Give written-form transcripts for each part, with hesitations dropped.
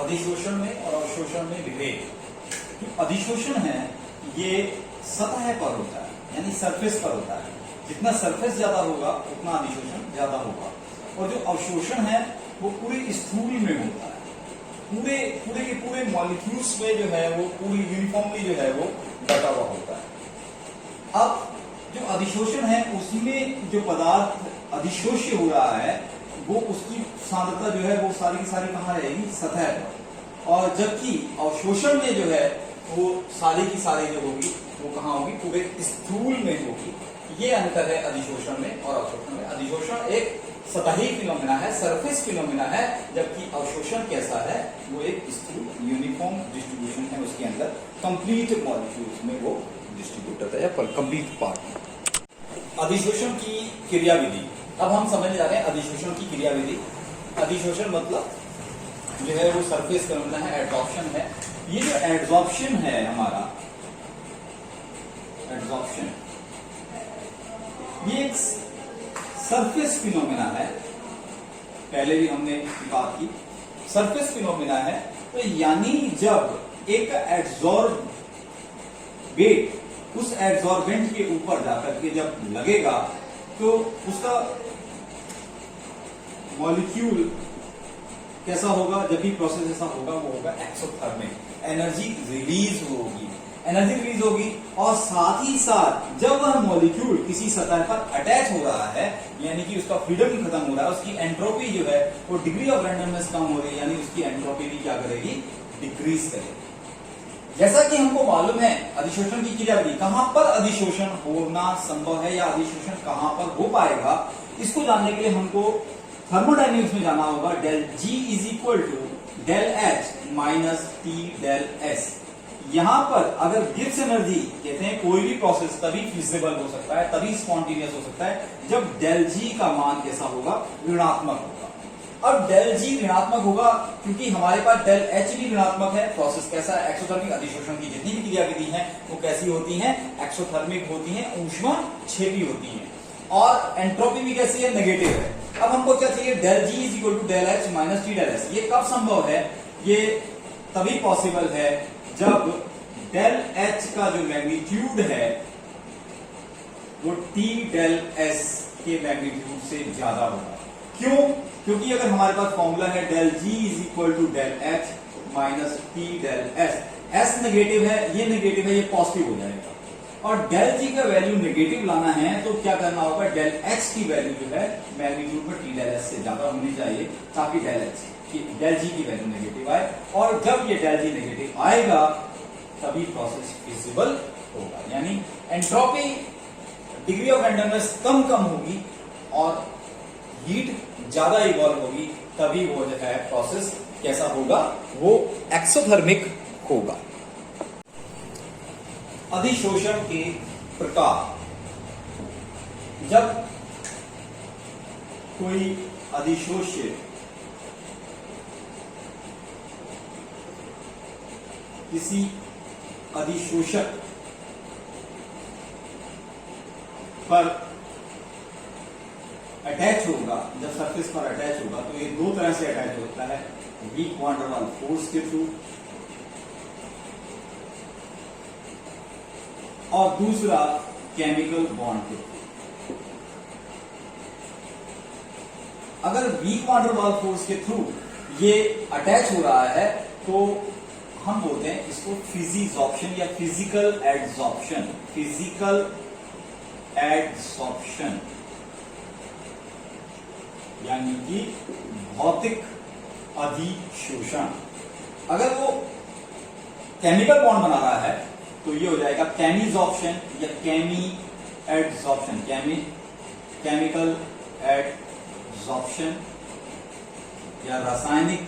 अधिशोषण में और अवशोषण में विभेद। जो अधिशोषण है ये सतह पर होता है, यानी सरफेस पर होता है। जितना सरफेस ज्यादा होगा उतना अधिशोषण ज्यादा होगा। और जो अवशोषण है वो पूरे स्थूल में होता है, पूरे पूरे के पूरे मॉलिक्यूल्स में जो है वो पूरी यूनिफॉर्मली जो है वो बटा हुआ होता है। अब जो अधिशोषण है उसमें जो पदार्थ अधिशोष्य हो रहा है वो उसकी सांद्रता जो है वो सारी की सारी कहाँ रहेगी, सतह पर। और जबकि अवशोषण में जो है वो सारी की सारी जो होगी वो कहाँ होगी, पूरे स्थूल में होगी। ये अंतर है अधिशोषण में और अवशोषण में। अधिशोषण एक सतही फिनोमेना है, सरफेस फिनोमेना है, जबकि अवशोषण कैसा है, वो एक स्थूल यूनिफॉर्म डिस्ट्रीब्यूशन है। उसके अंदर कंप्लीट मॉलिक्यूल्स में वो डिस्ट्रीब्यूट होता है या कंप्लीट पार्ट। अधिशोषण की क्रियाविधि, अब हम समझ जा रहे हैं अधिशोषण की क्रियाविधि। अधिशोषण मतलब जो है वो सरफेस फिनोमेना है, एडसॉर्प्शन है। ये जो एडसॉर्प्शन है हमारा, एडसॉर्प्शन ये एक सरफेस फिनोमेना है। पहले भी हमने बात की, सरफेस फिनोमेना है। तो यानी जब एक एडसॉर्बेट उस एडसॉर्बेंट के ऊपर जाकर के जब लगेगा तो उसका मॉलिक्यूल कैसा होगा, जब भी प्रोसेस ऐसा होगा वो होगा एक्सोथर्मिक। एनर्जी रिलीज होगी, एनर्जी रिलीज होगी। और साथ ही साथ जब वह मॉलिक्यूल किसी सतह पर अटैच हो रहा है, यानी कि उसका फ्रीडम खत्म हो रहा है, उसकी एंट्रोपी जो है वो डिग्री ऑफ रैंडमनेस कम हो रही है, यानी उसकी एंट्रोपी भी क्या करेगी, डिक्रीज करेगी। जैसा कि हमको मालूम है अधिशोषण की क्रियाविधि, कहां पर अधिशोषण होना संभव है या अधिशोषण कहां पर हो पाएगा, इसको जानने के लिए हमको थर्मोडायनेमिक्स में जाना होगा। Del G is equal to del H minus T del S. यहां पर अगर गिब्स एनर्जी कहते हैं कोई भी प्रोसेस तभी फिजिबल हो सकता है, तभी स्पॉन्टेनियस हो सकता है जब डेल जी का मान कैसा होगा, ऋणात्मक होगा। अब डेल जी ऋणात्मक होगा क्योंकि हमारे पास डेल एच भी ऋणात्मक है। प्रोसेस कैसा है, एक्सोथर्मिक। अधिशोषण की जितनी भी क्रियाविधि है वो कैसी होती है, एक्सोथर्मिक होती है, ऊष्माक्षेपी होती है। और एंट्रोपी भी कैसी है, नेगेटिव है। अब हमको क्या चाहिए, del G is equal to del H minus T del S. ये कब संभव है, ये तभी पॉसिबल है जब डेल एच का जो मैग्नीट्यूड है वो टी डेल एस के मैग्नीट्यूड से ज्यादा होगा। क्यों, क्योंकि अगर हमारे पास फॉर्मूला है del G is equal to del H minus T del S, S negative है, ये नेगेटिव है, ये पॉजिटिव हो जाएगा। और डेल जी का वैल्यू नेगेटिव लाना है तो क्या करना होगा, डेल एच की वैल्यू जो है मैग्नीट्यूड में टी डेल एस से ज्यादा होनी चाहिए, ताकि डेल जी की वैल्यू नेगेटिव आए। और जब ये डेल जी नेगेटिव आएगा तभी प्रोसेस फिजिबल होगा, यानी एंट्रोपी डिग्री ऑफ रैंडमनेस कम होगी और हीट ज्यादा इवॉल्व होगी, तभी वो जो है प्रोसेस कैसा होगा, वो एक्सोथर्मिक होगा। अधिशोषण के प्रकार, जब कोई अधिशोष्य किसी अधिशोषक पर अटैच होगा, जब सरफेस पर अटैच होगा तो ये दो तरह से अटैच होता है, week van der Waals force के थ्रू और दूसरा केमिकल बॉन्ड के थ्रू। अगर weak van der Waals force के थ्रू ये अटैच हो रहा है तो हम बोलते हैं इसको फिजिजॉर्प्शन या फिजिकल एडसॉर्प्शन। फिजिकल एडसॉर्प्शन यानी कि भौतिक अधिशोषण। अगर वो केमिकल बॉन्ड बना रहा है तो ये हो जाएगा केमिजॉर्प्शन या केमी एडसॉर्प्शन, केमिकल एडसॉर्प्शन या रासायनिक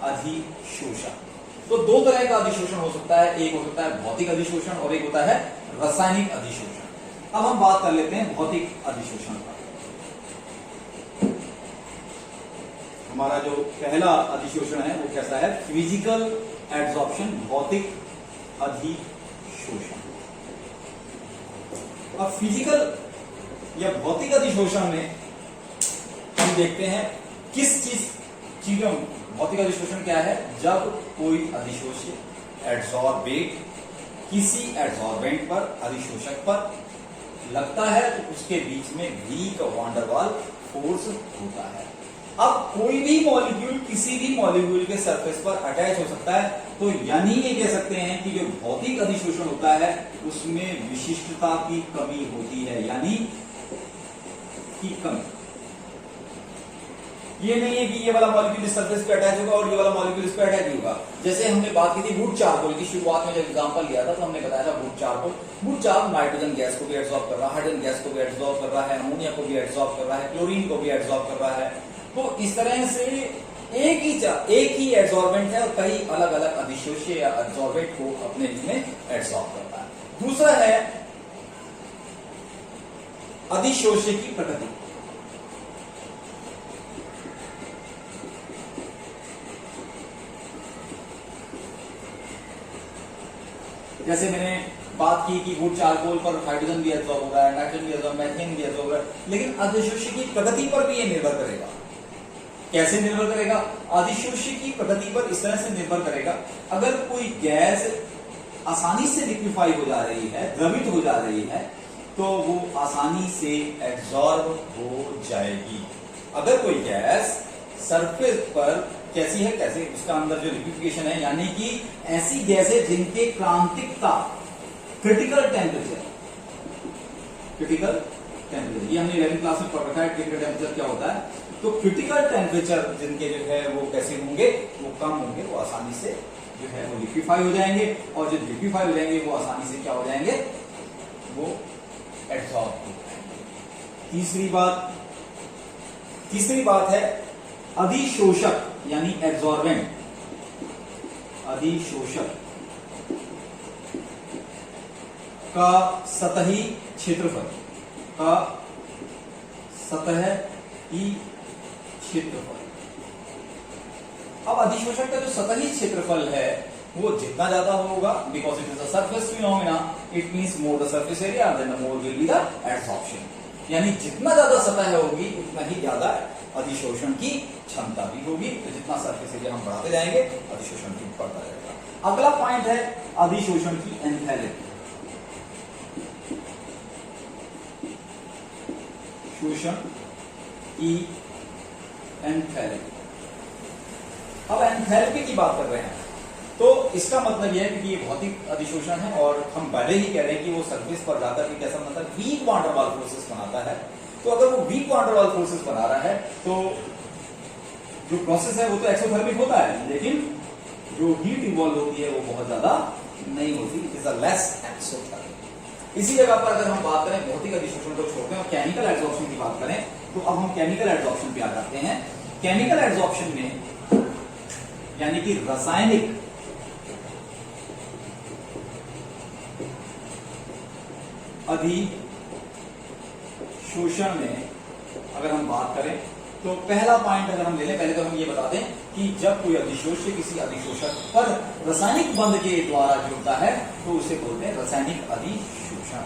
अधिशोषण। तो दो तरह का अधिशोषण हो सकता है, एक हो सकता है भौतिक अधिशोषण और एक होता है रासायनिक अधिशोषण। अब हम बात कर लेते हैं भौतिक अधिशोषण का। हमारा जो पहला अधिशोषण है वो कैसा है, फिजिकल एडसॉर्प्शन, भौतिक अधिशोषण। अब फिजिकल या भौतिक अधिशोषण में हम देखते हैं किस चीजों भौतिक अधिशोषण क्या है? जब कोई अधिशोष्य एड्सॉर्बेट किसी एड्सॉर्बेंट पर, अधिशोषक पर लगता है तो उसके बीच में वीक वान डेर वाल फोर्स होता है। अब कोई भी मॉलिक्यूल किसी भी मॉलिक्यूल के सरफेस पर अटैच हो सकता है, तो यानी ये कह सकते हैं कि जो भौतिक अधिशोषण होता है उसमें विशिष्टता की कमी होती है, यानी की कमी। ये नहीं है कि ये वाला मॉलिक्यूल इस सरफेस पे अटैच होगा और ये वाला मॉलिक्यूल इस पे अटैच होगा। जैसे हमने बात की थी वुड चारकोल की, शुरुआत में जब एग्जांपल लिया था तो हमने बताया था would charcoal. Would charcoal nitrogen gas को भी एब्सॉर्ब कर रहा है, हाइड्रोजन गैस को भी एब्सॉर्ब कर रहा है, अमोनिया को भी एब्सॉर्ब कर रहा है, क्लोरीन को भी एब्सॉर्ब कर रहा है। तो इस तरह से एक ही एब्सॉर्बेंट है और कई अलग अलग अधिशोष्य या एब्सॉर्बेंट को अपने में एब्सॉर्ब करता है। दूसरा है अधिशोष्य की प्रकृति। जैसे मैंने बात की कि वुड चारकोल पर हाइड्रोजन भी एब्सॉर्ब हो रहा है, नाइट्रोजन भी एब्सॉर्ब, मीथेन भी एब्सॉर्ब हो रहा है, लेकिन अधिशोष्य की प्रकृति पर भी ये निर्भर करेगा। कैसे निर्भर करेगा? अधिशोष्य की प्रकृति पर इस तरह से निर्भर करेगा, अगर कोई गैस आसानी से लिक्विफाई हो जा रही है, द्रवित हो जा रही है, तो वो आसानी से एब्सॉर्ब हो जाएगी। अगर कोई गैस सरफेस पर कैसी है, कैसे उसका अंदर जो लिक्विफिकेशन है, यानी कि ऐसी गैस है जिनके क्रांतिकता क्रिटिकल टेम्परेचर, ये हमने 11th क्लास में पढ़ रखा है। क्रिटिकल टेम्परेचर क्या होता है? तो क्रिटिकल टेम्परेचर जिनके जो है वो कैसे होंगे, वो कम होंगे, वो आसानी से जो है वो लिक्विफाई हो जाएंगे, और जो लिक्विफाई हो जाएंगे वो आसानी से क्या हो जाएंगे, वो एब्सॉर्ब हो जाएंगे। तीसरी बात है अधिशोषक यानी एब्सॉर्बेंट। अधिशोषक का सतही क्षेत्रफल अब अधिशोषक का जो सतही क्षेत्रफल है वो जितना ज्यादा होगा, because it is a surface phenomena, it means more the surface area then more will be the absorption. यानी जितना ज्यादा सतह होगी उतना ही ज्यादा अधिशोषण की क्षमता भी होगी। तो जितना सरफेस एरिया हम बढ़ाते जाएंगे अधिशोषण भी बढ़ता जाएगा। अगला पॉइंट है अधिशोषण की एंथैल्पी। शोषण की एंथैल्पी। अब एंथैल्पी की बात कर रहे हैं तो इसका मतलब यह है कि ये भौतिक अधिशोषण है और हम पहले ही कह रहे हैं कि वो सरफेस पर जाकर के कैसा मतलब वीक वान डेर वाल फोर्सेस बनाता है। तो अगर वो वीक वान डेर वाल फोर्सेस बना रहा है तो जो प्रोसेस है वो तो एक्सोथर्मिक होता है, लेकिन जो हीट इवॉल्व होती है वो बहुत ज्यादा नहीं होती, it is a less exothermic. इसी जगह पर अगर हम बात करें भौतिक अधिशोषण को छोड़कर और केमिकल एब्जॉर्प्शन की बात करें तो अब हम केमिकल एब्जॉर्प्शन पे आ जाते हैं। केमिकल एब्जॉर्प्शन में यानी कि रासायनिक अधिशोषण में अगर हम बात करें तो पहला पॉइंट अगर हम ले लें, पहले तो हम ये बता दें कि जब कोई अधिशोष्य किसी अधिशोषक पर रासायनिक बंध के द्वारा जुड़ता है तो उसे बोलते हैं रासायनिक अधिशोषण।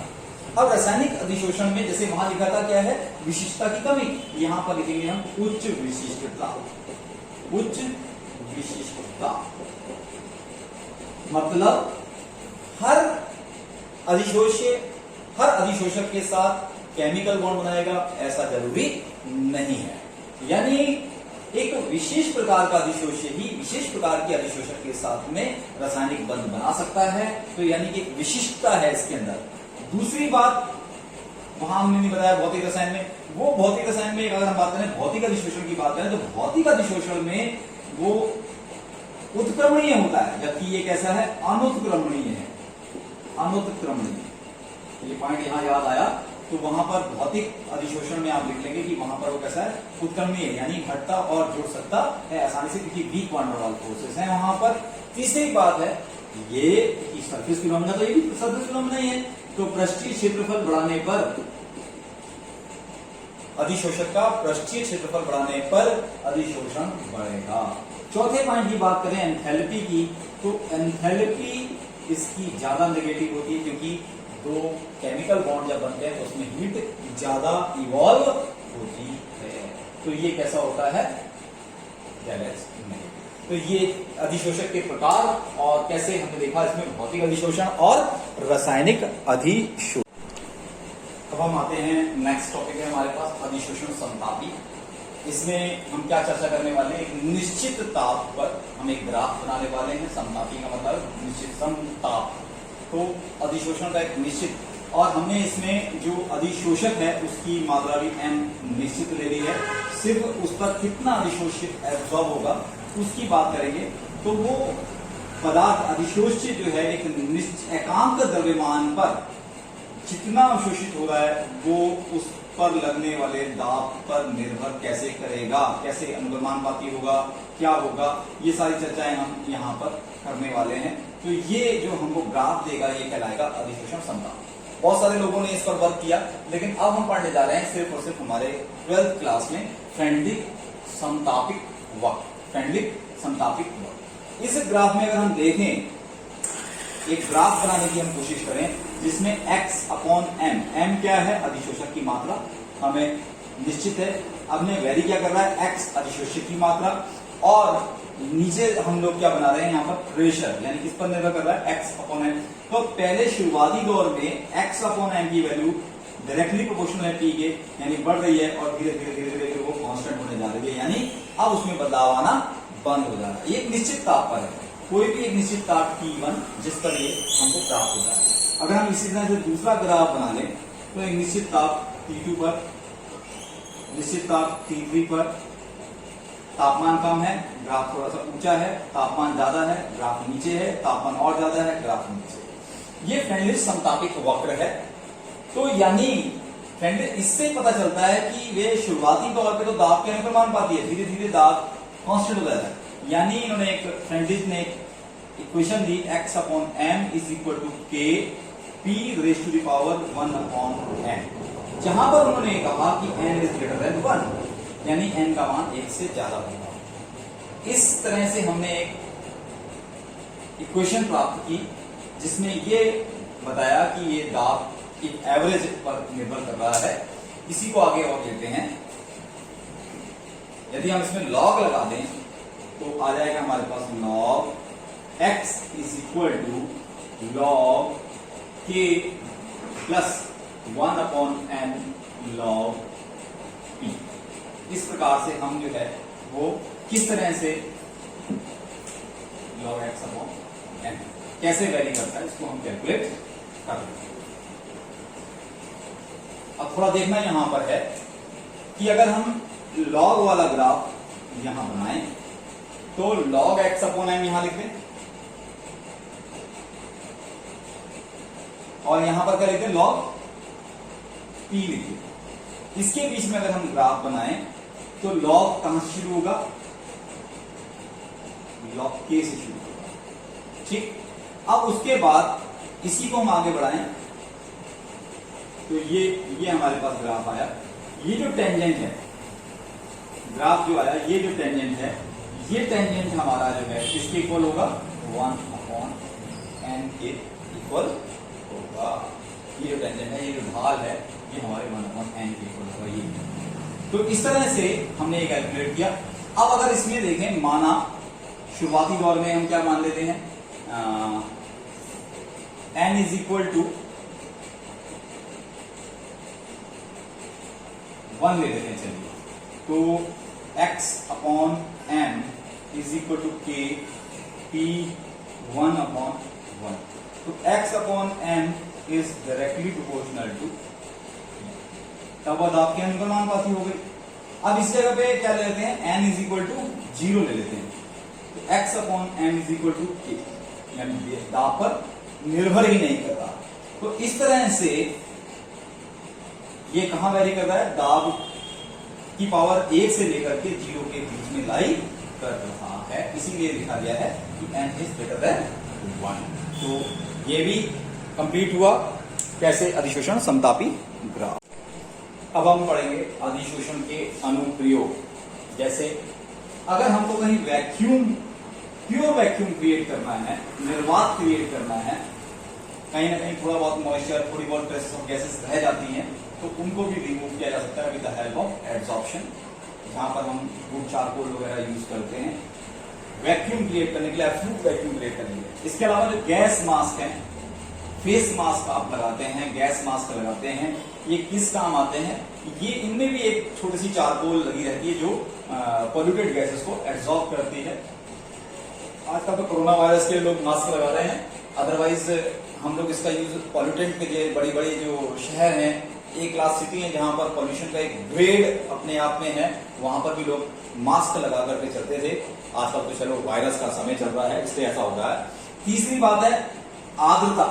अब रासायनिक अधिशोषण में जैसे वहां लिखा था क्या है, विशिष्टता की कमी, यहां पर लिखेंगे हम उच्च विशिष्टता। उच्च विशिष्टता मतलब हर अधिशोषक के साथ केमिकल बॉन्ड बनाएगा ऐसा जरूरी नहीं है। यानी एक विशेष प्रकार का अधिशोष्य ही विशेष प्रकार के अधिशोषक के साथ में रासायनिक बंध बना सकता है, तो यानी कि एक विशिष्टता है इसके अंदर। दूसरी बात वहां हमने नहीं बताया भौतिक रसायन में, वो भौतिक रसायन में अगर हम बात करें भौतिक अधिशोषण की बात करें तो भौतिक अधिशोषण में वो उत्क्रमणीय होता है, जबकि ये कैसा है, अनुत्क्रमणीय है। अनुत्क्रमणीय, ये पॉइंट यहां याद आया तो वहां पर भौतिक अधिशोषण में आप लिख लेंगे कि वहां पर वो कैसा है, उत्क्रमणीय, यानी घटता और जुड़ सकता है आसानी से क्योंकि वीक वान डेर वाल फोर्सेस है वहां पर। तीसरी बात है ये कि सरफेस फिनोमेना, तो ये भी सरफेस फिनोमेना ही है, तो पृष्ठीय क्षेत्रफल बढ़ाने पर अधिशोषक का पृष्ठीय क्षेत्रफल बढ़ाने पर अधिशोषण बढ़ेगा। चौथे पॉइंट की बात करें एंथैल्पी की, तो एंथैल्पी इसकी ज्यादा नेगेटिव होती है क्योंकि दो केमिकल बॉन्ड जब बनते हैं तो उसमें हीट ज्यादा इवॉल्व होती है, तो ये कैसा होता है, नेगेटिव। तो ये अधिशोषक के प्रकार और कैसे हमने देखा इसमें भौतिक अधिशोषण और रासायनिक अधिशोषण। अब हम आते हैं नेक्स्ट टॉपिक है हमारे पास अधिशोषण समतापी। इसमें हम क्या चर्चा करने वाले हैं, एक निश्चित ताप पर हम एक ग्राफ बनाने वाले हैं। समतापी का मतलब निश्चित समताप, तो अधिशोषण का एक निश्चित, और हमने इसमें जो अधिशोषक है उसकी मात्रा भी m निश्चित ले ली है। सिर्फ उस पर कितना अधिशोषित एब्जॉर्ब होगा उसकी बात करेंगे। तो वो पदार्थ अधिशोषित जो है एक निश्चित एकांक द्रव्यमान पर जितना अवशोषित हो रहा है वो उस पर लगने वाले दाब पर निर्भर कैसे करेगा, कैसे अनुगमानुपाती होगा, क्या होगा, ये सारी चर्चाएं हम यहाँ पर करने वाले हैं। तो ये जो हमको ग्राफ देगा ये कहलाएगा अधिशोषण समता। बहुत सारे लोगों ने इस पर वर्क किया, लेकिन अब हम पढ़ने जा रहे हैं सिर्फ और सिर्फ हमारे 12th क्लास में फ्रेंडलिक समतापिक वक्र, फ्रेंडलिक समतापिक वक्र। इस ग्राफ में अगर हम देखें, एक ग्राफ बनाने की हम कोशिश करें जिसमें x अपॉन m, m क्या है, अधिशोषक की मात्रा हमें निश्चित है। अब में वेरी क्या कर रहा है, x अधिशोषक की मात्रा, और नीचे हम लोग क्या बना रहे हैं यहाँ पर प्रेशर, यानी किस पर निर्भर कर रहा है, x अपॉन m। तो पहले शुरुआती दौर में x अपॉन m की वैल्यू डायरेक्टली प्रोपोर्शनल है t के, यानी बढ़ रही है और धीरे धीरे धीरे धीरे वो कांस्टेंट होने जा रही है, यानी अब उसमें बदलाव आना बंद हो जा रहा है। ये एक निश्चित ताप पर है, कोई भी एक निश्चित ताप T1 जिस पर ये हमको प्राप्त होता है। अगर हम इसी तरह से दूसरा ग्राफ बना लें तो एक निश्चित ताप T2 पर, निश्चित ताप T3 पर, तापमान कम है, ग्राफ थोड़ा सा ऊंचा है, तापमान ज्यादा है, ग्राफ नीचे है, तापमान और ज्यादा है, ग्राफ नीचे। ये फ्रेंडलिक समतापिक वक्र है। तो यानी फ्रेंडलिक, इससे पता चलता है कि वे शुरुआती तौर पे तो दाब के अनुक्रमानुपाती है, धीरे धीरे दाब कांस्टेंट हो जाता है। यानी इन्होंने एक फ्रेंडलिक ने इक्वेशन दी x upon m is equal to k p raise to the power 1 upon n, जहां पर उन्होंने कहा कि n इज ग्रेटर देन 1, यानी n का मान 1 से ज्यादा होगा। इस तरह से हमने एक इक्वेशन प्राप्त की जिसमें ये बताया कि ये दाब एक एवरेज पर निर्भर कर रहा है। इसी को आगे और लेते हैं। यदि हम इसमें लॉग लगा दें तो आ जाएगा हमारे पास log x is equal to log k plus 1 upon n log p। इस प्रकार से हम जो है वो किस तरह से लॉग x अपॉन n कैसे वैरी करता है इसको हम कैलकुलेट कर रहे हैं। अब थोड़ा देखना यहां पर है कि अगर हम लॉग वाला ग्राफ यहां बनाएं तो log x अपॉन m यहां लिख दें और यहां पर क्या लिखते हैं, log p लिख दें। इसके बीच में अगर हम ग्राफ बनाएं तो log कहां से शुरू होगा, log k से शुरू होगा। ठीक, अब उसके बाद इसी को हम आगे बढ़ाएं तो ये हमारे पास ग्राफ आया। ये जो टेंजेंट है, ग्राफ जो आया, ये जो टेंजेंट है, ये टेंजेंट हमारा जो है किसके इक्वल होगा, 1 अपॉन n के इक्वल होगा। ये जो टेंजेंट है, ये जो ढाल है, ये हमारे 1 अपॉन n के इक्वल होगा। ये तो इस तरह से हमने ये कैलकुलेट किया। अब अगर इसमें देखें, माना शुरुआती दौर में हम क्या मान लेते हैं, n इज इक्वल टू 1 ले लेते हैं। चलिए, तो x upon m is equal to k p 1 upon 1। तो x upon m is directly proportional to, तब दाब के अनुक्रमानुपाती हो गई। अब इस जगह पे क्या ले लेते हैं, n इज इक्वल टू 0 ले लेते हैं। तो x upon m is equal to k, यानी दाब पर निर्भर ही नहीं करता। तो इस तरह से ये कहां वैरी कर रहा है, दाब की पावर 1 से लेकर के 0 के बीच में लाई कर रहा है, इसीलिए लिखा गया है कि n इज ग्रेटर देन 1। तो ये भी कंप्लीट हुआ कैसे, अधिशोषण समतापी ग्राफ। अब हम पढ़ेंगे अधिशोषण के अनुप्रयोग। जैसे अगर हमको कहीं वैक्यूम, प्योर वैक्यूम क्रिएट करना है, निर्वात क्रिएट करना है, कहीं ना कहीं थोड़ा बहुत मॉइस्चर, थोड़ी बहुत ट्रेसेस ऑफ गैसेस रह जाती हैं, तो उनको भी रिमूव किया जा सकता है with the help of adsorption, जहां पर हम वुड चारकोल वगैरह यूज करते हैं। वैक्यूम क्रिएट करने के लिए, एब्सोल्यूट वैक्यूम क्रिएट करने के लिए। इसके अलावा जो गैस मास्क है, फेस मास्क आप लगाते हैं, गैस मास्क लगाते हैं, ये किस काम आते हैं? ये इनमें भी एक छोटी सी चारकोल लगी रहती है जो पॉल्यूटेड गैसेस को एब्जॉर्ब करती है। आजकल तो कोरोना वायरस के लिए लोग मास्क लगा रहे हैं, अदरवाइज हम लोग इसका यूज पॉल्यूटेंट के लिए, बड़ी बड़ी जो शहर हैं, एक क्लास सिटी है जहां पर पॉल्यूशन का एक ग्रेड अपने आप में है, वहां पर भी लोग मास्क लगा करके चलते थे। आजकल तो चलो वायरस का समय चल रहा है, इसलिए ऐसा हो रहा है। तीसरी बात है आर्द्रता।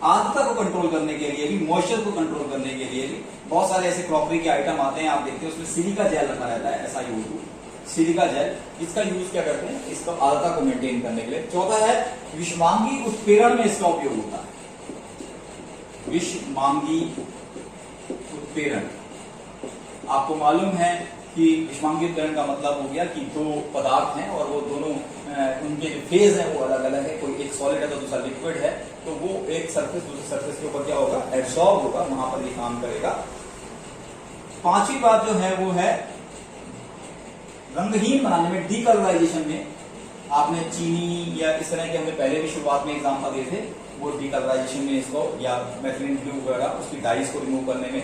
आर्द्रता को कंट्रोल करने के लिए भी, मॉइस्चर को कंट्रोल करने के लिए भी बहुत सारे ऐसे क्रॉकरी के आइटम आते हैं, आप देखते हैं उसमें सिलिका जेल रखा रहता है, SiO2 सिलिका जेल। इसका यूज क्या करते हैं? इसका आर्द्रता को मेंटेन करने के लिए। चौथा है विषमांगी उत्प्रेरण में इसका उपयोग होता है। विषमांगी उत्प्रेरण, आपको मालूम है कि विषमांगी उत्प्रेरण का मतलब हो गया कि दो पदार्थ हैं और वो दोनों उनके जो फेज है वो अलग अलग है, कोई एक सॉलिड है तो दूसरा लिक्विड है, तो वो एक सरफेस दूसरे सरफेस के ऊपर क्या होगा? एब्सॉर्ब होगा, वहां पर ये काम करेगा। पांचवी बात जो है वो है रंगहीन बनाने में, डीकलराइजेशन में। आपने चीनी या इस तरह के हमने पहले भी शुरुआत में एग्जाम्पल दिए थे, वो डीकलराइजेशन में इसको, या मेथिलीन ब्लू वगैरह उसकी डाइज को रिमूव करने में।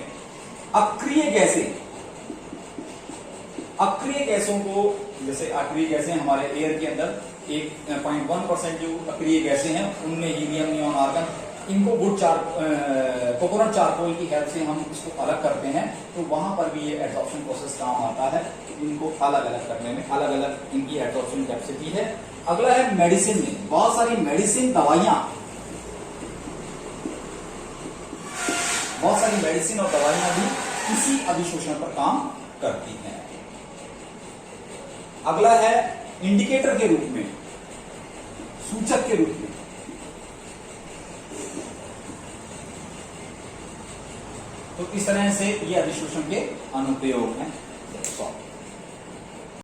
अक्रिय गैसें, अक्रिय गैसों को, जैसे अक्रिय गैसें हमारे एयर के अंदर 1.1% जो अक्रिय गैसें हैं उनमें हीलियम, नियॉन, आर्गन, इनको वुड कोकोनट चारकोल की हेल्प से हम इसको अलग करते हैं, तो वहां पर भी ये एब्जॉर्प्शन प्रोसेस काम आता है। इनको अलग अलग करने में अलग अलग इनकी एब्जॉर्प्शन कैपेसिटी है। अगला है मेडिसिन में, बहुत सारी मेडिसिन, दवाइयां, बहुत सारी मेडिसिन और दवाइयां भी इसी अधिशोषण पर काम करती हैं। अगला है इंडिकेटर के रूप में, सूचक के रूप में। तो इस तरह से ये अधिशोषण के अनुप्रयोग हैं।